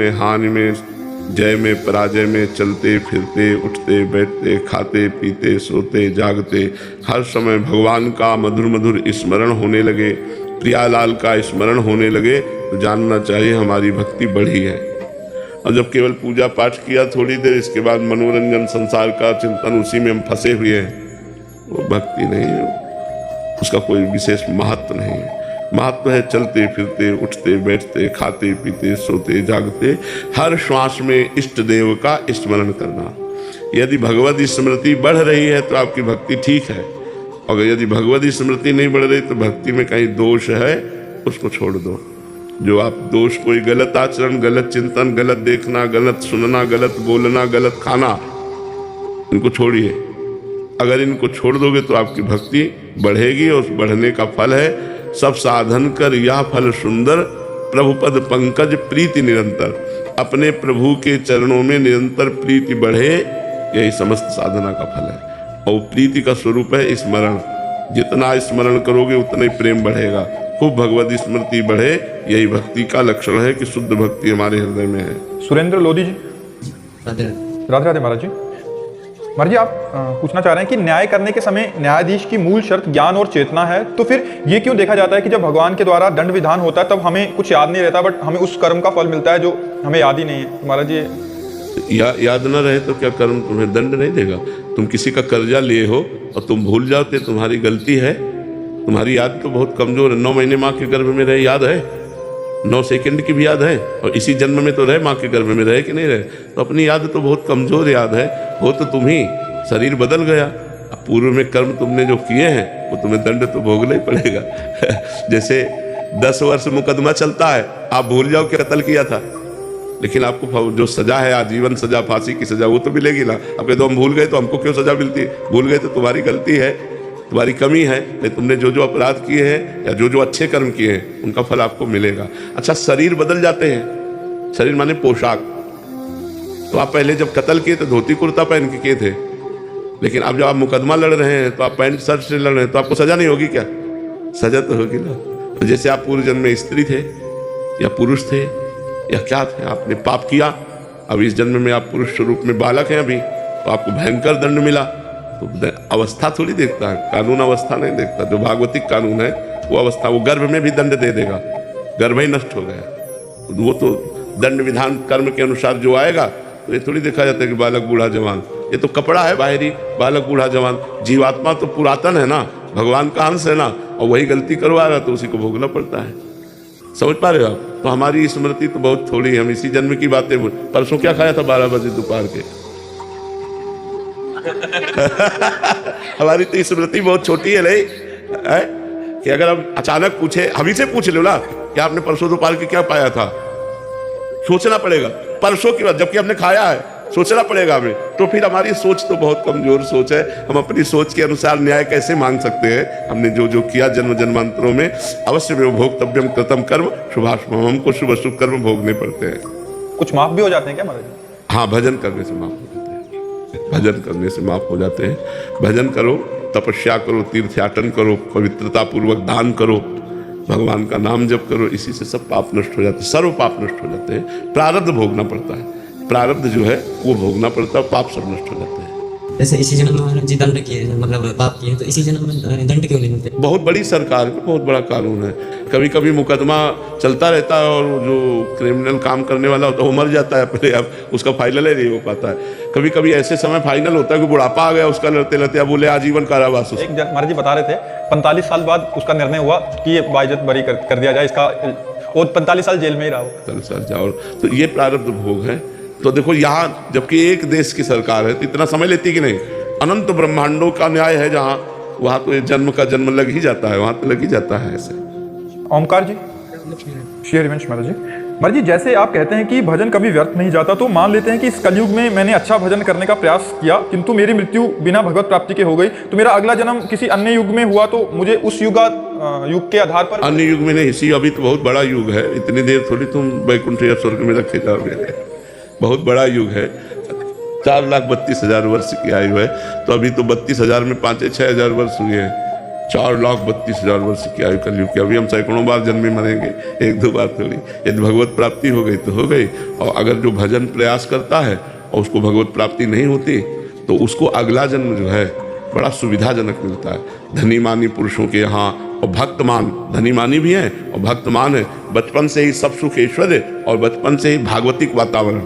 में, हानि में, जय में, पराजय में, चलते फिरते, उठते बैठते, खाते पीते, सोते जागते, हर समय भगवान का मधुर मधुर स्मरण होने लगे, प्रियालाल का स्मरण होने लगे, तो जानना चाहिए हमारी भक्ति बढ़ी है। और जब केवल पूजा पाठ किया थोड़ी देर, इसके बाद मनोरंजन, संसार का चिंतन, उसी में हम फंसे हुए हैं, वो भक्ति नहीं है, उसका कोई विशेष महत्व नहीं है। महत्व है चलते फिरते, उठते बैठते, खाते पीते, सोते जागते, हर श्वास में इष्ट देव का स्मरण करना। यदि भगवत स्मृति बढ़ रही है तो आपकी भक्ति ठीक है, और यदि भगवत स्मृति नहीं बढ़ रही तो भक्ति में कहीं दोष है, उसको छोड़ दो। जो आप दोष, कोई गलत आचरण, गलत चिंतन, गलत देखना, गलत सुनना, गलत बोलना, गलत खाना, इनको छोड़िए। अगर इनको छोड़ दोगे तो आपकी भक्ति बढ़ेगी, और उस बढ़ने का फल है सब साधन कर यह फल सुंदर, प्रभु पद पंकज प्रीति निरंतर। अपने प्रभु के चरणों में निरंतर प्रीति बढ़े, यही समस्त साधना का फल है। और प्रीति का स्वरूप है स्मरण। जितना स्मरण करोगे उतना ही प्रेम बढ़ेगा, खूब भगवत स्मृति बढ़े, यही भक्ति का लक्षण है कि शुद्ध भक्ति हमारे हृदय में है। सुरेंद्र लोधी जी, राधे राधे महाराज जी। महाराज जी, आप पूछना चाह रहे हैं कि न्याय करने के समय न्यायाधीश की मूल शर्त ज्ञान और चेतना है, तो फिर ये क्यों देखा जाता है कि जब भगवान के द्वारा दंड विधान होता है तब हमें कुछ याद नहीं रहता, बट हमें उस कर्म का फल मिलता है जो हमें याद ही नहीं है? महाराज जी, याद न रहे तो क्या कर्म तुम्हें दंड नहीं देगा? तुम किसी का कर्जा लिए हो और तुम भूल जाते, तुम्हारी गलती है। तुम्हारी याद तो बहुत कमजोर है। 9 महीने माँ के गर्भ में रहे, याद है? 9 सेकंड की भी याद है, और इसी जन्म में तो रहे, माँ के गर्भ में रहे कि नहीं रहे? तो अपनी याद तो बहुत कमजोर याद है। हो तो तुम ही, शरीर बदल गया। अब पूर्व में कर्म तुमने जो किए हैं वो तुम्हें दंड तो भोगना ही पड़ेगा। जैसे 10 वर्ष मुकदमा चलता है, आप भूल जाओ कि कत्ल किया था, लेकिन आपको जो सजा है, आजीवन सजा, फांसी की सजा, वो तो मिलेगी ना। अब कहते हम भूल गए तो हमको क्यों सजा मिलती है? भूल गए तो तुम्हारी गलती है, तुम्हारी कमी है। तुमने जो जो अपराध किए हैं या जो जो अच्छे कर्म किए हैं उनका फल आपको मिलेगा। अच्छा, शरीर बदल जाते हैं। शरीर माने पोशाक। तो आप पहले जब कत्ल किए तो धोती कुर्ता पहन के किए थे, लेकिन अब जब आप मुकदमा लड़ रहे हैं तो आप पैंट शर्ट से लड़ रहे हैं, तो आपको सजा नहीं होगी क्या? सजा तो होगी ना। तो जैसे आप पूर्व जन्म में स्त्री थे या पुरुष थे या क्या थे, आपने पाप किया, अब इस जन्म में आप पुरुष स्वरूप में बालक हैं अभी, तो आपको भयंकर दंड मिला। तो अवस्था थोड़ी देखता है, कानून अवस्था नहीं देखता। जो भागवतिक कानून है वो अवस्था, वो गर्भ में भी दंड दे देगा, गर्भ ही नष्ट हो गया। वो तो दंड विधान कर्म के अनुसार जो आएगा, तो ये थोड़ी देखा जाता है कि बालक बूढ़ा जवान, ये तो कपड़ा है बाहरी, बालक बूढ़ा जवान। जीवात्मा तो पुरातन है ना, भगवान का अंश है ना, और वही गलती करवाएगा तो उसी को भोगना पड़ता है। समझ पा रहे हो आप? तो हमारी स्मृति तो बहुत थोड़ी है, हम इसी जन्म की बातें परसों क्या खाया था 12 बजे दोपहर के? हमारी तो स्मृति बहुत छोटी है, नहीं है? कि अगर हम अचानक पूछे, हम ही से पूछ लो ना कि आपने परसों दोपहर के क्या पाया था, सोचना पड़ेगा। परसों की बात, जबकि हमने खाया है, सोचना पड़ेगा हमें। तो फिर हमारी सोच तो बहुत कमजोर सोच है। हम अपनी सोच के अनुसार न्याय कैसे मांग सकते हैं? हमने जो जो किया जन्म जन्मांतरों में, अवश्य में भोक्तव्यम कृतम कर्म शुभाशुभम, हमको शुभ अशुभ कर्म भोगने पड़ते हैं। कुछ माफ भी हो जाते हैं क्या महाराज जी? हाँ, भजन करने से माफ हो जाते हैं। भजन करने से माफ हो जाते हैं। भजन करो, तपस्या करो, तीर्थयाटन करो, पवित्रता पूर्वक दान करो, भगवान का नाम जप करो, इसी से सब पाप नष्ट हो जाते हैं, सर्व पाप नष्ट हो जाते हैं। प्रारब्ध भोगना पड़ता है, प्रारब्ध जो है वो भोगना पड़ता है, पाप सब नष्ट हो जाते हैं। जैसे इसी जन्म में जी दंड किए, मतलब पाप किए, तो इसी जन्म में दंड क्यों नहीं मिलते? बहुत बड़ी सरकार है, बहुत बड़ा कानून है। कभी कभी मुकदमा चलता रहता है और जो क्रिमिनल काम करने वाला होता है वो मर जाता है पहले, अब उसका फाइनल ही नहीं हो पाता है। कभी कभी ऐसे समय फाइनल होता है कि बुढ़ापा आ गया उसका, लड़ते लड़ते अब बोले आजीवन कारावास। एक महाराज जी बता रहे थे 45 साल बाद उसका निर्णय हुआ कि ये बाइज्जत बरी कर दिया जाए इसका, वो 45 साल जेल में ही रहा। 45 साल जाओ, तो ये प्रारब्ध भोग है। तो देखो यहाँ, जबकि एक देश की सरकार है तो इतना समय लेती कि नहीं? अनंत ब्रह्मांडों का न्याय है जहाँ, वहाँ तो ये जन्म का जन्म लग ही जाता है, वहाँ तो लग ही जाता है ऐसे। ओमकार जी, श्री हरिवंश महाराज जी। महाराज जी, जैसे आप कहते हैं कि भजन कभी व्यर्थ नहीं जाता, तो मान लेते हैं कि इस कलयुग में मैंने अच्छा भजन करने का प्रयास किया, किंतु मेरी मृत्यु बिना भगवत प्राप्ति के हो गई, तो मेरा अगला जन्म किसी अन्य युग में हुआ तो मुझे उस युग के आधार पर? अन्य युग में नहीं, इसी, अभी तो बहुत बड़ा युग है, इतनी देर थोड़ी तुम वैकुंठ या स्वर्ग में रखे जाओगे। बहुत बड़ा युग है, 4,32,000 वर्ष की आयु है, तो अभी तो 32,000 में 5-6 हजार वर्ष हुए हैं, 4,32,000 वर्ष की आयु कलयुग की। अभी हम सैकड़ों बार जन्मे मरेंगे, एक दो बार थोड़ी। यदि भगवत प्राप्ति हो गई तो हो गई, और अगर जो भजन प्रयास करता है और उसको भगवत प्राप्ति नहीं होती तो उसको अगला जन्म जो है बड़ा सुविधाजनक मिलता है। धनी मानी पुरुषों के यहाँ और भक्तमान, धनी मानी भी है और भक्तमान है, बचपन से ही सब सुख ऐश्वर्य और बचपन से ही भागवतिक वातावरण।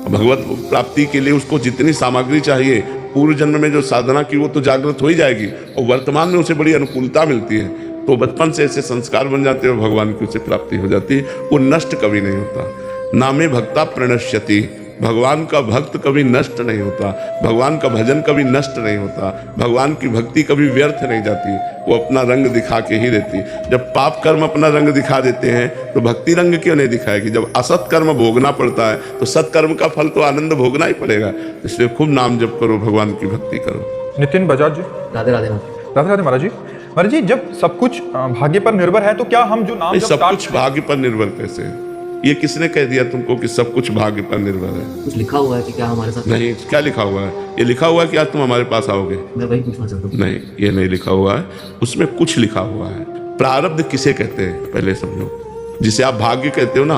भगवत प्राप्ति के लिए उसको जितनी सामग्री चाहिए, पूर्व जन्म में जो साधना की वो तो जागृत हो ही जाएगी और वर्तमान में उसे बड़ी अनुकूलता मिलती है, तो बचपन से ऐसे संस्कार बन जाते हैं और भगवान की उसे प्राप्ति हो जाती है। वो नष्ट कभी नहीं होता। नामे भक्ता प्रणश्यति, भगवान का भक्त कभी नष्ट नहीं होता, भगवान का भजन कभी नष्ट नहीं होता, भगवान की भक्ति कभी व्यर्थ नहीं जाती, वो अपना रंग दिखा के ही रहती। जब पाप कर्म अपना रंग दिखा देते हैं तो भक्ति रंग क्यों नहीं दिखाएगी? जब असत कर्म भोगना पड़ता है तो सत्कर्म का फल तो आनंद भोगना ही पड़ेगा। इसलिए खूब नाम जप करो, भगवान की भक्ति करो। नितिन बजाज जी। राधे राधे। राधे राधे महाराज जी। महाराज जी, जब सब कुछ भाग्य पर निर्भर है तो क्या हम जो नाम सब कुछ भाग्य पर निर्भर कैसे है? ये किसने कह दिया तुमको कि सब कुछ भाग्य पर निर्भर है? कुछ लिखा हुआ है कि क्या हमारे साथ? नहीं, क्या लिखा हुआ है? ये लिखा हुआ है कि आज तुम हमारे पास आओगे? मैं वही पूछना चाहता हूँ। नहीं, ये नहीं लिखा हुआ है, उसमें कुछ लिखा हुआ है। प्रारब्ध किसे कहते हैं पहले समझो। जिसे आप भाग्य कहते हो ना,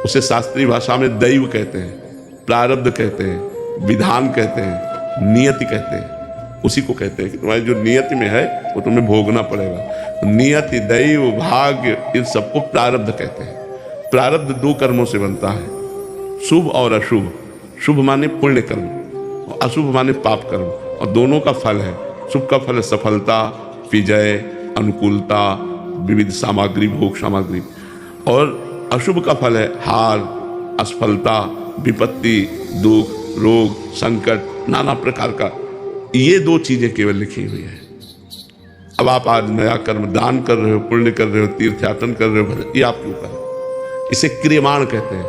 उसे शास्त्रीय भाषा में दैव कहते हैं, प्रारब्ध कहते हैं, विधान कहते हैं, नियति कहते हैं। उसी को कहते हैं कि तुम्हारी जो नियति में है वो तुम्हें भोगना पड़ेगा। नियति, दैव, भाग्य, इन सबको प्रारब्ध कहते हैं। प्रारब्ध दो कर्मों से बनता है, शुभ और अशुभ। शुभ माने पुण्य कर्म और अशुभ माने पाप कर्म, और दोनों का फल है। शुभ का फल है सफलता, विजय, अनुकूलता, विविध सामग्री, भोग सामग्री, और अशुभ का फल है हार, असफलता, विपत्ति, दुख, रोग, संकट, नाना प्रकार का। ये दो चीजें केवल लिखी हुई है। अब आप आज नया कर्म दान कर रहे हो, पुण्य कर रहे हो, तीर्थयाटन कर रहे हो, ये आपके ऊपर है। इसे क्रियमाण कहते हैं,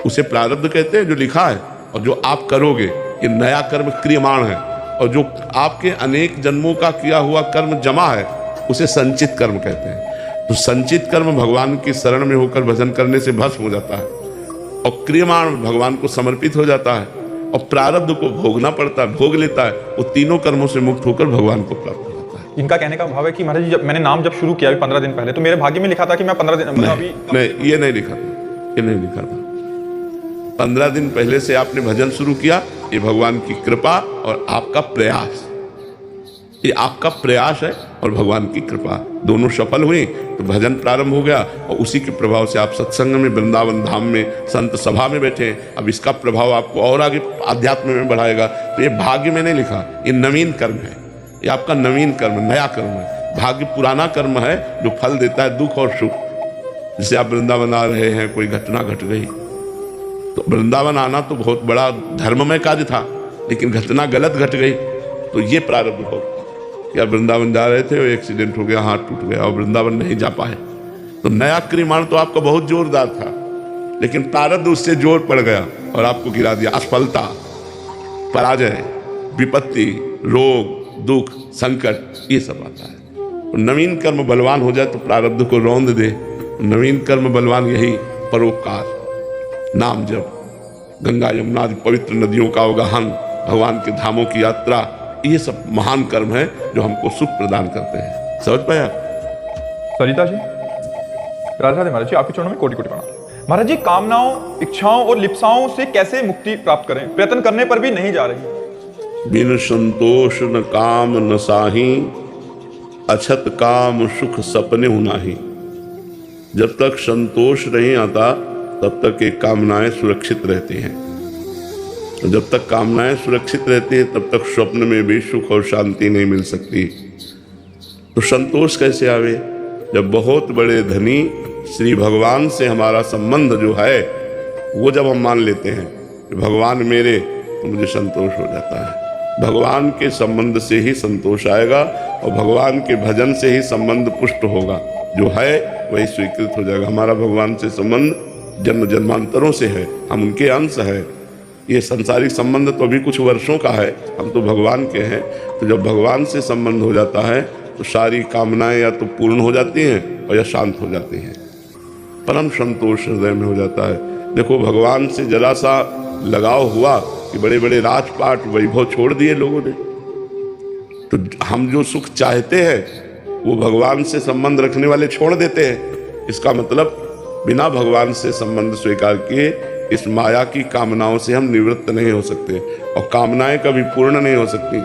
उसे प्रारब्ध कहते हैं जो लिखा है, और जो आप करोगे ये नया कर्म क्रियमाण है, और जो आपके अनेक जन्मों का किया हुआ कर्म जमा है उसे संचित कर्म कहते हैं। तो संचित कर्म भगवान की शरण में होकर भजन करने से भस्म हो जाता है, और क्रियमाण भगवान को समर्पित हो जाता है, और प्रारब्ध को भोगना पड़ता है, भोग लेता है। वो तीनों कर्मों से मुक्त होकर भगवान को प्राप्त हो जाता है। इनका कहने का भाव है कि महाराज जी, जब मैंने नाम जब शुरू किया 15 दिन पहले, तो मेरे भाग्य में लिखा था कि मैं 15 दिन अभी नहीं, ये नहीं लिखा था, ये नहीं लिखा था। 15 दिन पहले से आपने भजन शुरू किया, ये भगवान की कृपा और आपका प्रयास, ये आपका प्रयास है और भगवान की कृपा, दोनों सफल हुई तो भजन प्रारंभ हो गया, और उसी के प्रभाव से आप सत्संग में, वृंदावन धाम में, संत सभा में बैठे। अब इसका प्रभाव आपको और आगे आध्यात्म में बढ़ाएगा। तो ये भाग्य में नहीं लिखा, ये नवीन कर्म है, ये आपका नवीन कर्म, नया कर्म है। भाग्य पुराना कर्म है जो फल देता है दुख और सुख। जैसे आप वृंदावन आ रहे हैं, कोई घटना घट गई, तो वृंदावन आना तो बहुत बड़ा धर्ममय कार्य था, लेकिन घटना गलत घट गई तो ये प्रारब्ध हो कि आप वृंदावन जा रहे थे और एक्सीडेंट हो गया, हाथ टूट गया और वृंदावन नहीं जा पाए। तो नया क्रियमाण तो आपका बहुत जोरदार था, लेकिन प्रारब्ध उससे जोर पड़ गया और आपको गिरा दिया। असफलता, पराजय, विपत्ति, रोग, दुख, संकट, ये सब आता है। और नवीन कर्म बलवान हो जाए तो प्रारब्ध को रौंद दे। नवीन कर्म बलवान यही परोपकार, नाम जप, गंगा यमुना आदि पवित्र नदियों का अवगाहन, भगवान के धामों की यात्रा, ये सब महान कर्म है जो हमको सुख प्रदान करते हैं। समझ पाया? सरिता जी, राधे राधे महाराज जी, आपके चरणों में कोटि कोटि प्रणाम। महाराज जी, कामनाओं, इच्छाओं और लिप्साओं से कैसे मुक्ति प्राप्त करें? प्रयत्न करने पर भी नहीं जा रही। बिन संतोष न काम न साही, अछत काम सुख सपने हुनाही। जब तक संतोष नहीं आता तब तक ये कामनाएं सुरक्षित रहती हैं। जब तक कामनाएं सुरक्षित रहती हैं तब तक स्वप्न में भी सुख और शांति नहीं मिल सकती। तो संतोष कैसे आवे? जब बहुत बड़े धनी श्री भगवान से हमारा संबंध जो है वो जब हम मान लेते हैं कि भगवान मेरे, तो मुझे संतोष हो जाता है। भगवान के संबंध से ही संतोष आएगा और भगवान के भजन से ही संबंध पुष्ट होगा। जो है वही स्वीकृत हो जाएगा। हमारा भगवान से संबंध जन्म जन्मांतरों से है, हम उनके अंश है। ये संसारिक संबंध तो अभी कुछ वर्षों का है, हम तो भगवान के हैं। तो जब भगवान से संबंध हो जाता है तो सारी कामनाएं या तो पूर्ण हो जाती हैं और या शांत हो जाती हैं। परम संतोष हृदय में हो जाता है। देखो, भगवान से जरा सा लगाव हुआ कि बड़े बड़े राजपाट वैभव छोड़ दिए लोगों ने। तो हम जो सुख चाहते हैं वो भगवान से संबंध रखने वाले छोड़ देते हैं। इसका मतलब बिना भगवान से संबंध स्वीकार किए इस माया की कामनाओं से हम निवृत्त नहीं हो सकते, और कामनाएं कभी पूर्ण नहीं हो सकती।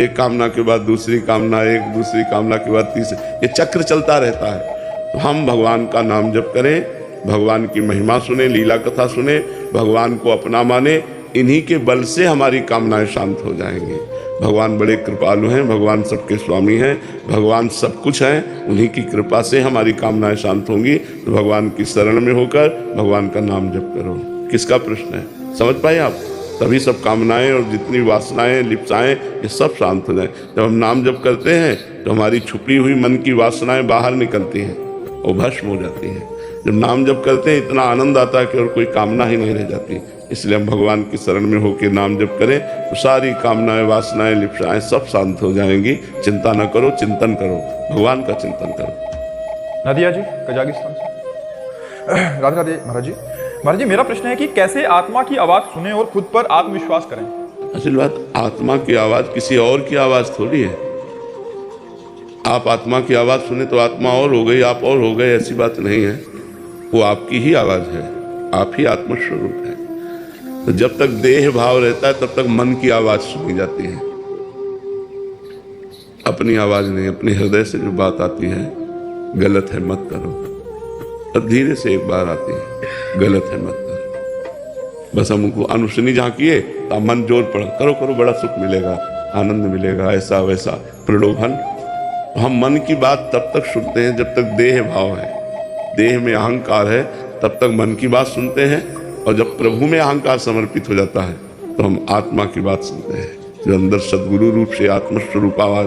एक कामना के बाद दूसरी कामना, एक दूसरी कामना के बाद तीसरी, ये चक्र चलता रहता है। तो हम भगवान का नाम जप करें, भगवान की महिमा सुने, लीला कथा सुने, भगवान को अपना माने, इन्हीं के बल से हमारी कामनाएं शांत हो जाएंगी। भगवान बड़े कृपालु हैं, भगवान सबके स्वामी हैं, भगवान सब कुछ हैं, उन्हीं की कृपा से हमारी कामनाएं शांत होंगी। तो भगवान की शरण में होकर भगवान का नाम जप करो। किसका प्रश्न है, समझ पाए आप? तभी सब कामनाएं और जितनी वासनाएं, लिप्साएं, ये सब शांत हो जाए। जब हम नाम जप करते हैं तो हमारी छुपी हुई मन की वासनाएं बाहर निकलती हैं और भस्म हो जाती हैं। जब नाम जप करते हैं इतना आनंद आता है कि और कोई कामना ही नहीं रह जाती। इसलिए हम भगवान की शरण में होकर नाम जप करें तो सारी कामनाएं, वासनाएं, लिप्साएं सब शांत हो जाएंगी। चिंता न करो, चिंतन करो, भगवान का चिंतन करो। नदिया जी कजाकिस्तान से। राधे राधे महाराज जी। महाराज जी, मेरा प्रश्न है कि कैसे आत्मा की आवाज़ सुने और खुद पर आत्मविश्वास करें? असल बात, आत्मा की आवाज़ किसी और की आवाज़ थोड़ी है। आप आत्मा की आवाज़ सुने तो आत्मा और हो गई, आप और हो गए, ऐसी बात नहीं है। वो आपकी ही आवाज़ है, आप ही आत्मस्वरूप है। तो जब तक देह भाव रहता है तब तक मन की आवाज़ सुनी जाती है, अपनी आवाज़ नहीं। अपने हृदय से जो बात आती है, गलत है मत करो, अब धीरे से एक बार आती है, गलत है मत करो। बस हमको अनुसुनी जहाँ किए तो मन जोर पड़ा, करो करो, बड़ा सुख मिलेगा, आनंद मिलेगा, ऐसा वैसा प्रलोभन। हम मन की बात तब तक सुनते हैं जब तक देह भाव है, देह में अहंकार है, तब तक मन की बात सुनते हैं। और जब प्रभु में अहंकार समर्पित हो जाता है तो हम आत्मा की बात सुनते हैं, जो अंदर सद्गुरु रूप से आत्मस्वरूप आवाज,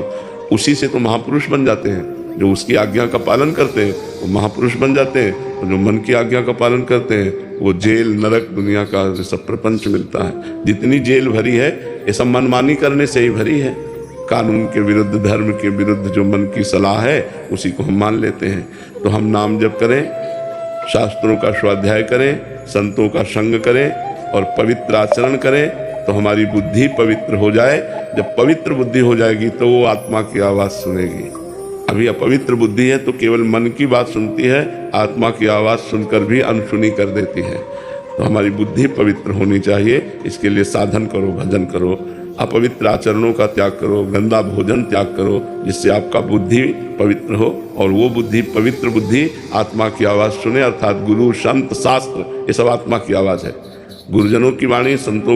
उसी से तो महापुरुष बन जाते हैं। जो उसकी आज्ञा का पालन करते हैं वो महापुरुष बन जाते हैं, और जो मन की आज्ञा का पालन करते हैं वो जेल, नरक, दुनिया का सब प्रपंच मिलता है। जितनी जेल भरी है ये सब मनमानी करने से ही भरी है। कानून के विरुद्ध, धर्म के विरुद्ध जो मन की सलाह है उसी को हम मान लेते हैं। तो हम नाम जप करें, शास्त्रों का स्वाध्याय करें, संतों का संग करें और पवित्र आचरण करें तो हमारी बुद्धि पवित्र हो जाए। जब पवित्र बुद्धि हो जाएगी तो वो आत्मा की आवाज़ सुनेगी। अभी अपवित्र बुद्धि है तो केवल मन की बात सुनती है, आत्मा की आवाज़ सुनकर भी अनसुनी कर देती है। तो हमारी बुद्धि पवित्र होनी चाहिए। इसके लिए साधन करो, भजन करो, अपवित्र आचरणों का त्याग करो, गंदा भोजन त्याग करो, जिससे आपका बुद्धि पवित्र हो। और वो बुद्धि, पवित्र बुद्धि आत्मा की आवाज़ सुने, अर्थात गुरु, संत, शास्त्र, ये सब आत्मा की आवाज़ है। गुरुजनों की वाणी, संतों